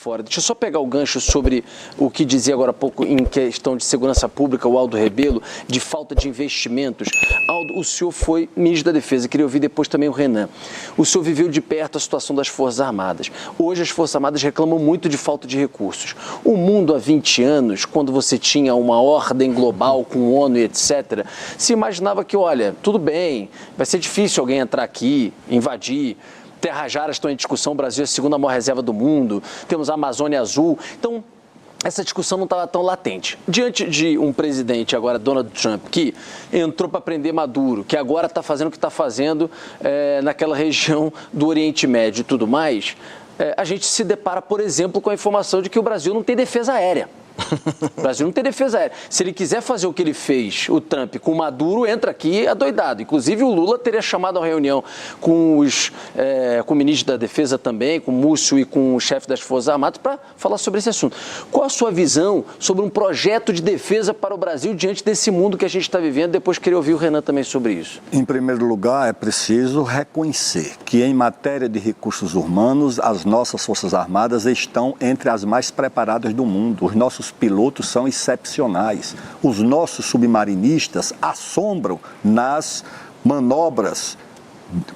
fora. Deixa eu só pegar o gancho sobre o que dizia agora há pouco em questão de segurança pública, o Aldo Rebelo, de falta de investimentos. Aldo, o senhor foi ministro da Defesa, queria ouvir depois também o Renan. O senhor viveu de perto a situação das Forças Armadas. Hoje as Forças Armadas reclamam muito de falta de recursos. O mundo há 20 anos, quando você tinha uma ordem global com ONU e etc., se imaginava que, olha, tudo bem, vai ser difícil alguém entrar aqui, invadir. Terras raras estão em discussão, o Brasil é a segunda maior reserva do mundo, temos a Amazônia Azul. Então, essa discussão não estava tão latente. Diante de um presidente, agora Donald Trump, que entrou para prender Maduro, que agora está fazendo o que está fazendo naquela região do Oriente Médio e tudo mais, a gente se depara, por exemplo, com a informação de que o Brasil não tem defesa aérea. O Brasil não tem defesa aérea. Se ele quiser fazer o que ele fez, o Trump, com o Maduro, entra aqui adoidado. Inclusive, o Lula teria chamado a reunião com o ministro da Defesa também, com o Múcio e com o chefe das Forças Armadas, para falar sobre esse assunto. Qual a sua visão sobre um projeto de defesa para o Brasil diante desse mundo que a gente está vivendo? Depois queria ouvir o Renan também sobre isso. Em primeiro lugar, é preciso reconhecer que, em matéria de recursos humanos, as nossas Forças Armadas estão entre as mais preparadas do mundo. Os nossos pilotos são excepcionais. Os nossos submarinistas assombram nas manobras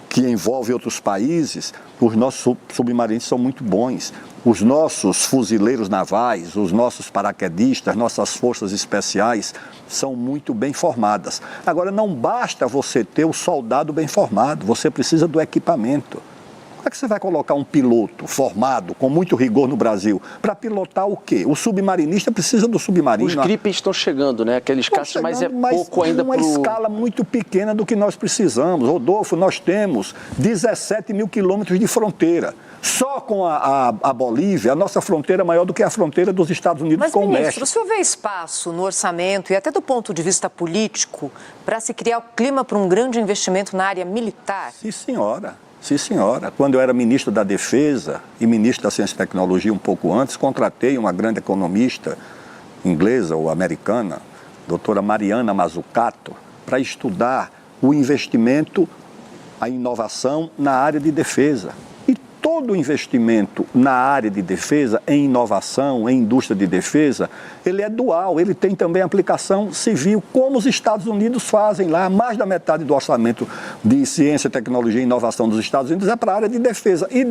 que envolvem outros países. Os nossos submarinistas são muito bons. Os nossos fuzileiros navais, os nossos paraquedistas, nossas forças especiais são muito bem formadas. Agora, não basta você ter o soldado bem formado, você precisa do equipamento. Como é que você vai colocar um piloto formado, com muito rigor no Brasil, para pilotar o quê? O submarinista precisa do submarino. Os gripes estão chegando, né? Aqueles caças, mas é pouco ainda para uma escala muito pequena do que nós precisamos. Rodolfo, nós temos 17 mil quilômetros de fronteira. Só com a Bolívia, a nossa fronteira é maior do que a fronteira dos Estados Unidos com o México. Mas, ministro, o senhor vê espaço no orçamento e até do ponto de vista político para se criar o clima para um grande investimento na área militar? Sim, senhora. Sim, senhora. Quando eu era ministro da Defesa e ministro da Ciência e Tecnologia um pouco antes, contratei uma grande economista inglesa ou americana, doutora Mariana Mazzucato, para estudar o investimento, a inovação na área de defesa. E todo investimento na área de defesa, em inovação, em indústria de defesa, ele é dual, ele tem também aplicação civil, como os Estados Unidos fazem lá. Mais da metade do orçamento de ciência, tecnologia e inovação dos Estados Unidos é para a área de defesa. E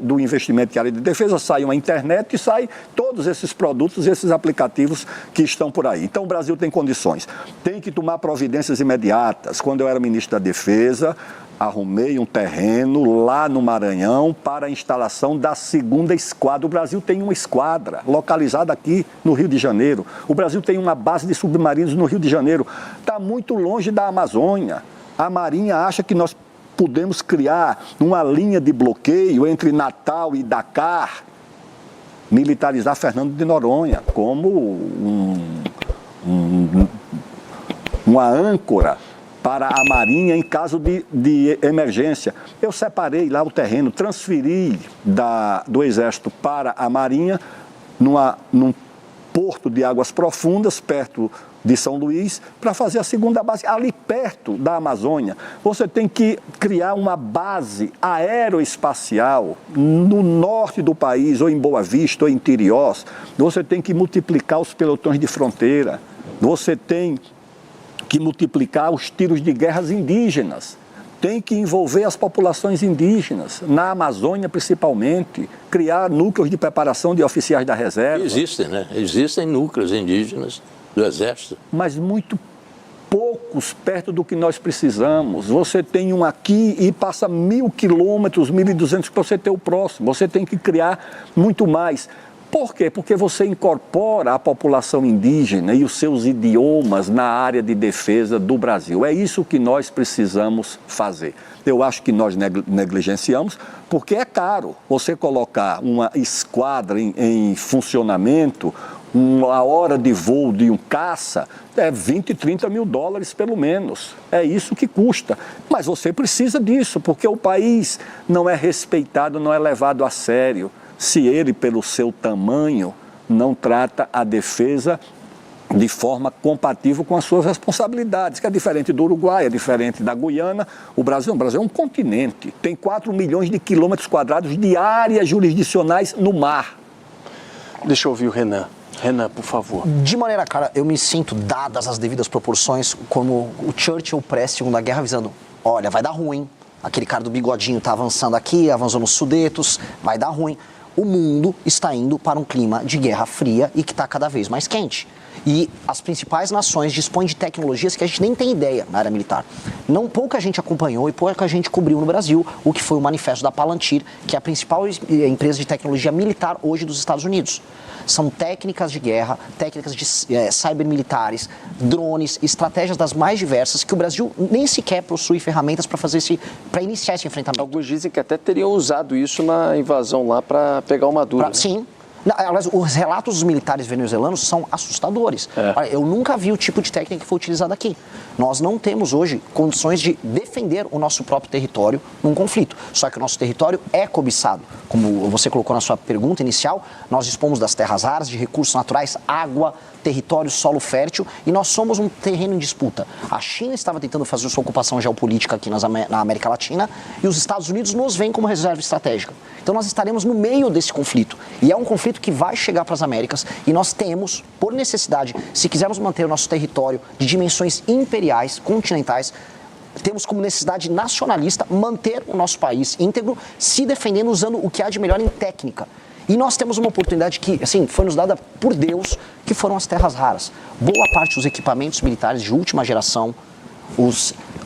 do investimento que é a área de defesa sai uma internet e sai todos esses produtos, esses aplicativos que estão por aí. Então o Brasil tem condições. Tem que tomar providências imediatas. Quando eu era ministro da Defesa, arrumei um terreno lá no Maranhão para a instalação da 2ª esquadra. O Brasil tem uma esquadra localizada aqui no Rio de Janeiro. O Brasil tem uma base de submarinos no Rio de Janeiro. Está muito longe da Amazônia. A Marinha acha que nós podemos criar uma linha de bloqueio entre Natal e Dakar, militarizar Fernando de Noronha como uma âncora para a Marinha em caso de emergência. Eu separei lá o terreno, transferi do Exército para a Marinha, num porto de águas profundas, perto de São Luís, para fazer a 2ª base, ali perto da Amazônia. Você tem que criar uma base aeroespacial no norte do país, ou em Boa Vista, ou em Tiriós. Você tem que multiplicar os pelotões de fronteira. Você tem que multiplicar os tiros de guerras indígenas. Tem que envolver as populações indígenas, na Amazônia principalmente, criar núcleos de preparação de oficiais da reserva. Existem, né? Existem núcleos indígenas do Exército. Mas muito poucos perto do que nós precisamos. Você tem um aqui e passa 1.000 quilômetros, 1.200 para você ter o próximo. Você tem que criar muito mais. Por quê? Porque você incorpora a população indígena e os seus idiomas na área de defesa do Brasil. É isso que nós precisamos fazer. Eu acho que nós negligenciamos, porque é caro você colocar uma esquadra em funcionamento, uma hora de voo de um caça, é 20, 30 mil dólares pelo menos. É isso que custa. Mas você precisa disso, porque o país não é respeitado, não é levado a sério, se ele, pelo seu tamanho, não trata a defesa de forma compatível com as suas responsabilidades, que é diferente do Uruguai, é diferente da Guiana. O Brasil é um continente, tem 4 milhões de quilômetros quadrados de áreas jurisdicionais no mar. Deixa eu ouvir o Renan. Renan, por favor. De maneira clara, eu me sinto, dadas as devidas proporções, como o Churchill pré-Segunda Guerra avisando, olha, vai dar ruim, aquele cara do bigodinho tá avançando aqui, avançou nos Sudetos, vai dar ruim. O mundo está indo para um clima de guerra fria e que está cada vez mais quente. E as principais nações dispõem de tecnologias que a gente nem tem ideia na área militar. Pouca gente acompanhou e pouca gente cobriu no Brasil o que foi o manifesto da Palantir, que é a principal empresa de tecnologia militar hoje dos Estados Unidos. São técnicas de guerra, técnicas de cybermilitares, drones, estratégias das mais diversas que o Brasil nem sequer possui ferramentas para iniciar esse enfrentamento. Alguns dizem que até teriam usado isso na invasão lá para pegar o Maduro. Sim. Aliás, os relatos dos militares venezuelanos são assustadores. Olha, eu nunca vi o tipo de técnica que foi utilizada aqui. Nós não temos hoje condições de defender o nosso próprio território num conflito. Só que o nosso território é cobiçado. Como você colocou na sua pergunta inicial, nós dispomos das terras raras, de recursos naturais, água, território, solo fértil, e nós somos um terreno em disputa. A China estava tentando fazer sua ocupação geopolítica aqui na América Latina e os Estados Unidos nos veem como reserva estratégica. Então nós estaremos no meio desse conflito. E é um conflito que vai chegar para as Américas e nós temos, por necessidade, se quisermos manter o nosso território de dimensões imperiais, continentais, temos como necessidade nacionalista manter o nosso país íntegro, se defendendo usando o que há de melhor em técnica. E nós temos uma oportunidade que, assim, foi nos dada por Deus, que foram as terras raras. Boa parte dos equipamentos militares de última geração,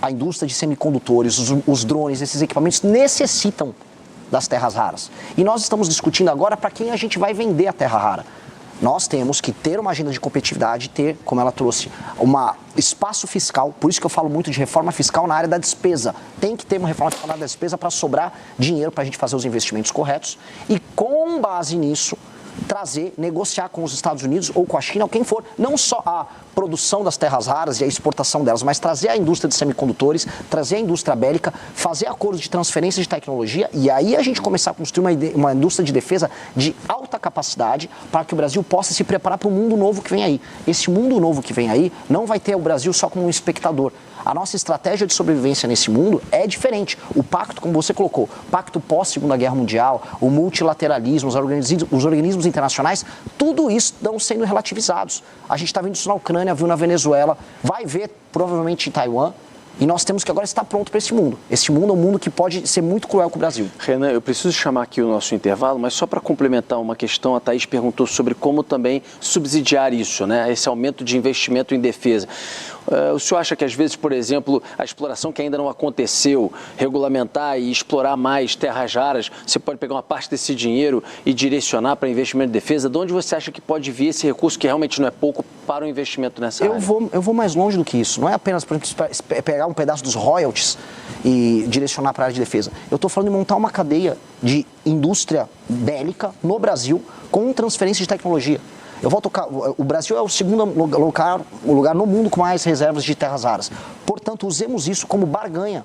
a indústria de semicondutores, os drones, esses equipamentos necessitam das terras raras. E nós estamos discutindo agora para quem a gente vai vender a terra rara. Nós temos que ter uma agenda de competitividade, ter, como ela trouxe, um espaço fiscal, por isso que eu falo muito de reforma fiscal na área da despesa. Tem que ter uma reforma fiscal na área da despesa para sobrar dinheiro para a gente fazer os investimentos corretos e, com base nisso, negociar com os Estados Unidos ou com a China, ou quem for, não só a produção das terras raras e a exportação delas, mas trazer a indústria de semicondutores, trazer a indústria bélica, fazer acordos de transferência de tecnologia e aí a gente começar a construir uma indústria de defesa de alta capacidade para que o Brasil possa se preparar para o mundo novo que vem aí. Esse mundo novo que vem aí não vai ter o Brasil só como um espectador. A nossa estratégia de sobrevivência nesse mundo é diferente. O pacto, como você colocou, o pacto pós-Segunda Guerra Mundial, o multilateralismo, os organismos internacionais, tudo isso estão sendo relativizados. A gente está vendo isso na Ucrânia, viu na Venezuela, vai ver provavelmente em Taiwan. E nós temos que agora estar pronto para esse mundo. Esse mundo é um mundo que pode ser muito cruel com o Brasil. Renan, eu preciso chamar aqui o nosso intervalo, mas só para complementar uma questão, a Thaís perguntou sobre como também subsidiar isso, né? Esse aumento de investimento em defesa. O senhor acha que às vezes, por exemplo, a exploração que ainda não aconteceu, regulamentar e explorar mais terras raras, você pode pegar uma parte desse dinheiro e direcionar para investimento em defesa? De onde você acha que pode vir esse recurso, que realmente não é pouco, para o investimento nessa área? Eu vou mais longe do que isso. Não é apenas, por exemplo, pegar um pedaço dos royalties e direcionar para a área de defesa. Eu estou falando de montar uma cadeia de indústria bélica no Brasil com transferência de tecnologia. O Brasil é o segundo lugar no mundo com mais reservas de terras raras. Portanto, usemos isso como barganha.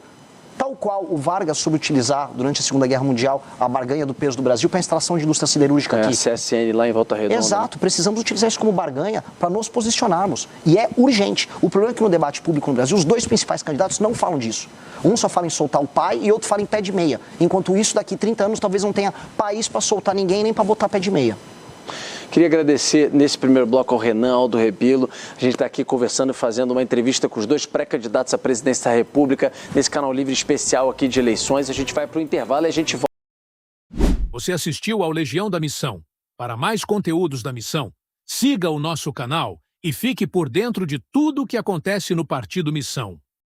Tal qual o Vargas soube utilizar durante a Segunda Guerra Mundial a barganha do peso do Brasil para a instalação de indústria siderúrgica aqui. A CSN lá em Volta Redonda. Exato, precisamos utilizar isso como barganha para nos posicionarmos. E é urgente. O problema é que no debate público no Brasil, os dois principais candidatos não falam disso. Um só fala em soltar o pai e outro fala em pé de meia. Enquanto isso, daqui 30 anos, talvez não tenha país para soltar ninguém nem para botar pé de meia. Queria agradecer nesse primeiro bloco ao Renan, Aldo Rebelo. A gente está aqui conversando, fazendo uma entrevista com os dois pré-candidatos à presidência da República, nesse canal livre especial aqui de eleições. A gente vai para o intervalo e a gente volta. Você assistiu ao Legião da Missão. Para mais conteúdos da missão, siga o nosso canal e fique por dentro de tudo o que acontece no Partido Missão.